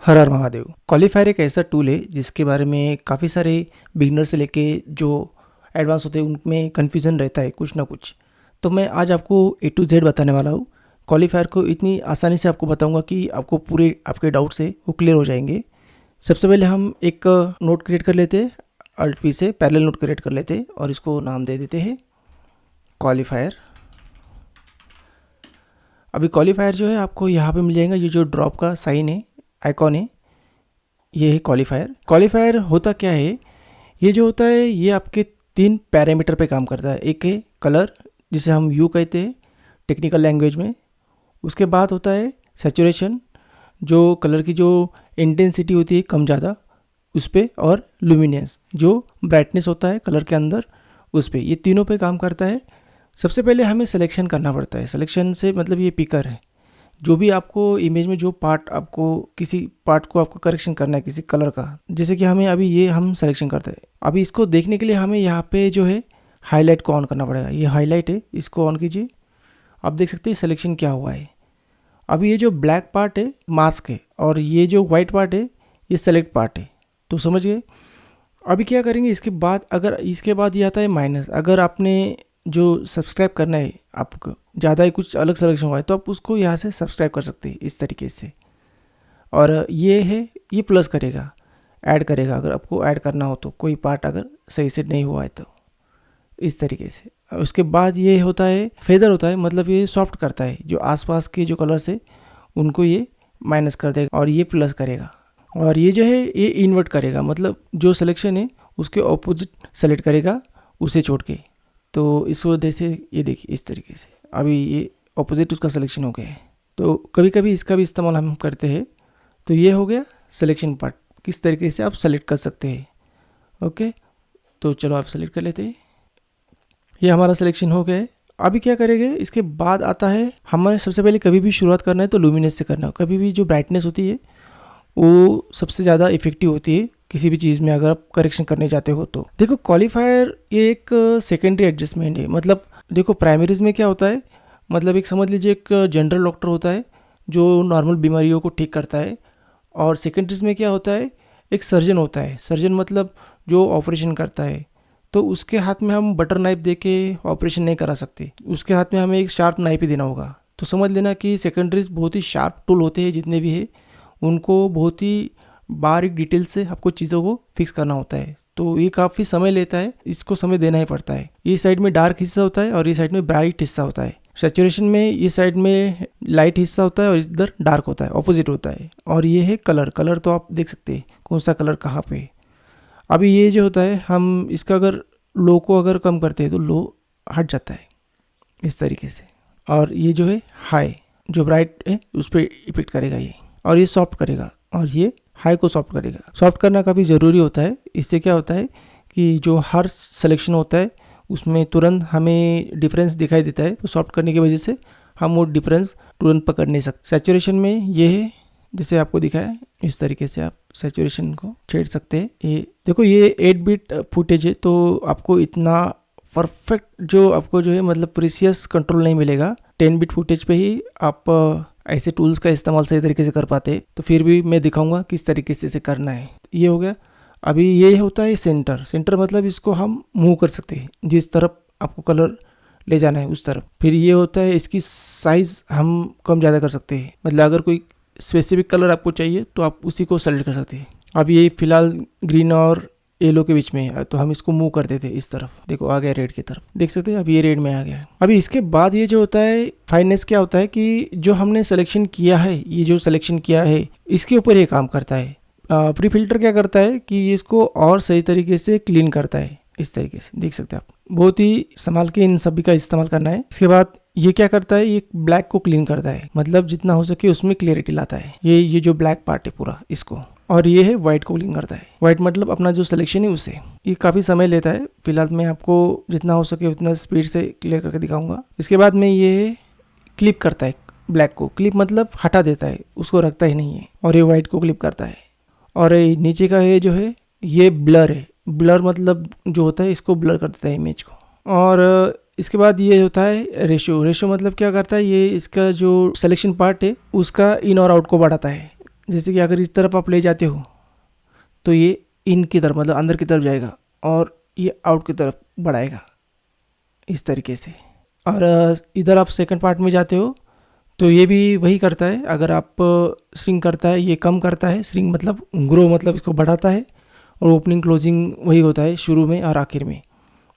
हर हर Mahadev. Qualifier एक ऐसा tool है जिसके बारे में काफ़ी सारे बिगिनर से लेके जो एडवांस होते हैं उनमें कन्फ्यूज़न रहता है कुछ ना कुछ। तो मैं आज आपको A to Z बताने वाला हूँ। क्वालिफायर को इतनी आसानी से आपको बताऊंगा कि आपको पूरे आपके डाउट से वो क्लियर हो जाएंगे। सबसे पहले हम एक नोट क्रिएट कर लेते हैं, Alt P से पैरेलल नोट क्रिएट कर लेते हैं और इसको नाम दे देते हैं क्वालिफायर। अभी क्वालिफायर जो है आपको यहाँ पे मिल जाएगा, ये जो ड्रॉप का साइन है, आइकॉन है, ये है क्वालिफायर। क्वालिफायर होता क्या है, ये जो होता है ये आपके 3 पैरामीटर पे काम करता है। एक है कलर, जिसे हम यू कहते हैं टेक्निकल लैंग्वेज में। उसके बाद होता है सैचुरेशन, जो कलर की जो इंटेंसिटी होती है कम ज़्यादा उस पर, और लुमिनेंस जो ब्राइटनेस होता है कलर के अंदर उस पर। ये तीनों पे काम करता है। सबसे पहले हमें सिलेक्शन करना पड़ता है। सिलेक्शन से मतलब ये पिकर है, जो भी आपको इमेज में जो पार्ट, आपको किसी पार्ट को आपको करेक्शन करना है किसी कलर का, जैसे कि हमें अभी ये हम सिलेक्शन करते हैं। अभी इसको देखने के लिए हमें यहाँ पे जो है हाईलाइट को ऑन करना पड़ेगा। ये हाईलाइट है, इसको ऑन कीजिए। आप देख सकते हैं सिलेक्शन क्या हुआ है। अभी ये जो ब्लैक पार्ट है मास्क है, और ये जो वाइट पार्ट है ये सेलेक्ट पार्ट है। तो समझ गए। अभी क्या करेंगे इसके बाद, अगर इसके बाद ये आता है माइनस। अगर आपने जो सब्सक्राइब करना है, आपको ज़्यादा ही कुछ अलग सिलेक्शन हुआ है तो आप उसको यहाँ से सब्सक्राइब कर सकते हैं इस तरीके से। और ये है, ये प्लस करेगा, ऐड करेगा अगर आपको ऐड करना हो तो, कोई पार्ट अगर सही से नहीं हुआ है तो, इस तरीके से। उसके बाद ये होता है फेदर होता है, मतलब ये सॉफ्ट करता है, जो आसपास के जो कलर्स है उनको ये माइनस कर देगा और ये प्लस करेगा। और ये जो है ये इन्वर्ट करेगा, मतलब जो सिलेक्शन है उसके ऑपोजिट सेलेक्ट करेगा उसे छोड़ के। तो इसको जैसे ये देखिए इस तरीके से, अभी ये ऑपोजिट उसका सिलेक्शन हो गया है। तो कभी कभी इसका भी इस्तेमाल हम करते हैं। तो ये हो गया सिलेक्शन पार्ट, किस तरीके से आप सेलेक्ट कर सकते हैं। ओके, तो चलो आप सेलेक्ट कर लेते हैं। ये हमारा सिलेक्शन हो गया है। अभी क्या करेंगे, इसके बाद आता है हमें सबसे पहले कभी भी शुरुआत करना है तो लुमिनेंस से करना है। कभी भी जो ब्राइटनेस होती है वो सबसे ज़्यादा इफेक्टिव होती है किसी भी चीज़ में, अगर आप करेक्शन करने जाते हो तो। देखो क्वालिफायर ये एक सेकेंडरी एडजस्टमेंट है। मतलब देखो प्राइमरीज में क्या होता है, मतलब एक समझ लीजिए एक जनरल डॉक्टर होता है जो नॉर्मल बीमारियों को ठीक करता है। और सेकेंडरीज में क्या होता है, एक सर्जन होता है। सर्जन मतलब जो ऑपरेशन करता है। तो उसके हाथ में हम बटर नाइफ दे के ऑपरेशन नहीं करा सकते, उसके हाथ में हमें एक शार्प नाइफ ही देना होगा। तो समझ लेना कि सेकेंडरीज बहुत ही शार्प टूल होते हैं, जितने भी है उनको बहुत ही बारीक डिटेल से आपको चीज़ों को फिक्स करना होता है। तो ये काफ़ी समय लेता है, इसको समय देना ही पड़ता है। ये साइड में डार्क हिस्सा होता है और ये साइड में ब्राइट हिस्सा होता है। सैचुरेशन में ये साइड में लाइट हिस्सा होता है और इधर डार्क होता है, ऑपोजिट होता है। और ये है कलर। कलर तो आप देख सकते हैं कौन सा कलर कहाँ पे। अभी ये जो होता है, हम इसका अगर लो को अगर कम करते हैं तो लो हट जाता है इस तरीके से। और ये जो है हाई, जो ब्राइट है उस पर इफेक्ट करेगा ये, और ये सॉफ्ट करेगा, और ये हाई को सॉफ्ट करेगा। सॉफ्ट करना काफ़ी ज़रूरी होता है। इससे क्या होता है कि जो हर सिलेक्शन होता है उसमें तुरंत हमें डिफरेंस दिखाई देता है। तो सॉफ्ट करने की वजह से हम वो डिफरेंस तुरंत पकड़ नहीं सकते। सैचुरेशन में ये है, जैसे आपको दिखाया इस तरीके से आप सैचुरेशन को छेड़ सकते हैं। ये देखो ये 8 बिट फुटेज है, तो आपको इतना परफेक्ट जो आपको जो है मतलब प्रीसियस कंट्रोल नहीं मिलेगा। 10 बिट फुटेज पे ही आप ऐसे टूल्स का इस्तेमाल सही तरीके से कर पाते। तो फिर भी मैं दिखाऊंगा किस तरीके से इसे करना है। ये हो गया। अभी ये होता है सेंटर। सेंटर मतलब इसको हम मूव कर सकते हैं, जिस तरफ आपको कलर ले जाना है उस तरफ। फिर ये होता है इसकी साइज़ हम कम ज़्यादा कर सकते हैं, मतलब अगर कोई स्पेसिफिक कलर आपको चाहिए तो आप उसी को सेलेक्ट कर सकते हैं। अब ये फिलहाल ग्रीन और येलो के बीच में है, तो हम इसको मूव करते थे इस तरफ। देखो आ गया रेड की तरफ, देख सकते हैं अब ये रेड में आ गया है। अभी इसके बाद ये जो होता है फाइननेस, क्या होता है कि जो हमने सिलेक्शन किया है, ये जो सिलेक्शन किया है इसके ऊपर ये काम करता है। प्री फिल्टर क्या करता है कि इसको और सही तरीके से क्लीन करता है इस तरीके से, देख सकते हैं आप। बहुत ही संभाल के इन सभी का इस्तेमाल करना है। इसके बाद ये क्या करता है, ये ब्लैक को क्लीन करता है, मतलब जितना हो सके उसमें क्लियरिटी लाता है। ये जो ब्लैक पार्ट है पूरा इसको। और ये है वाइट को क्लीन करता है। वाइट मतलब अपना जो सिलेक्शन है उसे। ये काफ़ी समय लेता है। फिलहाल मैं आपको जितना हो सके उतना स्पीड से क्लियर करके दिखाऊंगा। इसके बाद में ये क्लिप करता है ब्लैक को। क्लिप मतलब हटा देता है, उसको रखता ही नहीं है। और ये वाइट को क्लिप करता है। और नीचे का ये जो है ये ब्लर है। ब्लर मतलब जो होता है इसको ब्लर कर देता है इमेज को। और इसके बाद ये होता है रेशो। रेशो मतलब क्या करता है, ये इसका जो सिलेक्शन पार्ट है उसका इन और आउट को बढ़ाता है। जैसे कि अगर इस तरफ आप ले जाते हो तो ये इन की तरफ मतलब अंदर की तरफ जाएगा और ये आउट की तरफ बढ़ाएगा इस तरीके से। और इधर आप सेकंड पार्ट में जाते हो तो ये भी वही करता है। अगर आप स्विंग करता है ये कम करता है, स्विंग मतलब ग्रो मतलब इसको बढ़ाता है, और ओपनिंग क्लोजिंग वही होता है शुरू में और आखिर में।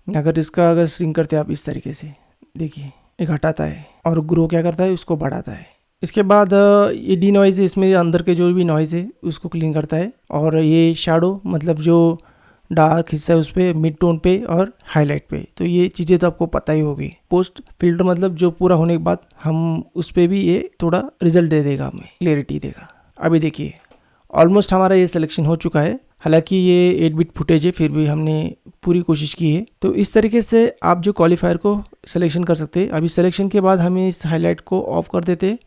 अगर स्विंग करते हैं आप इस तरीके से, देखिए एक हटाता है और ग्रो क्या करता है उसको बढ़ाता है। इसके बाद ये डी नॉइज़ है, इसमें अंदर के जो भी नॉइज़ है उसको क्लीन करता है। और ये शैडो मतलब जो डार्क हिस्सा है उस पर, मिड टोन पे और हाईलाइट पे, तो ये चीज़ें तो आपको पता ही होगी। पोस्ट फिल्टर मतलब जो पूरा होने के बाद हम उस पर भी ये थोड़ा रिजल्ट दे देगा, हमें क्लियरिटी देगा। अभी देखिए ऑलमोस्ट हमारा ये सिलेक्शन हो चुका है। हालांकि ये 8 बिट फुटेज है फिर भी हमने पूरी कोशिश की है। तो इस तरीके से आप जो क्वालिफायर को सिलेक्शन कर सकते हैं। अभी सिलेक्शन के बाद हमें इस हाईलाइट को ऑफ कर देते हैं।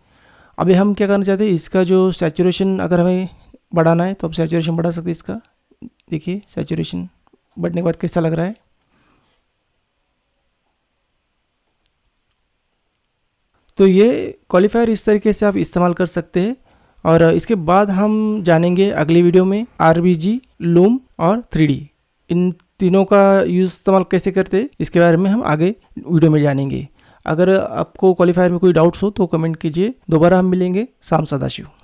अभी हम क्या करना चाहते हैं, इसका जो सैचुरेशन अगर हमें बढ़ाना है तो हम सैचुरेशन बढ़ा सकते हैं इसका। देखिए सैचुरेशन बढ़ने के बाद कैसा लग रहा है। तो ये क्वालिफायर इस तरीके से आप इस्तेमाल कर सकते हैं। और इसके बाद हम जानेंगे अगली वीडियो में RBG, लूम और 3D, इन तीनों का यूज़ इस्तेमाल कैसे करते हैं इसके बारे में हम आगे वीडियो में जानेंगे। अगर आपको क्वालिफायर में कोई डाउट्स हो तो कमेंट कीजिए। दोबारा हम मिलेंगे। शाम सदाशिव।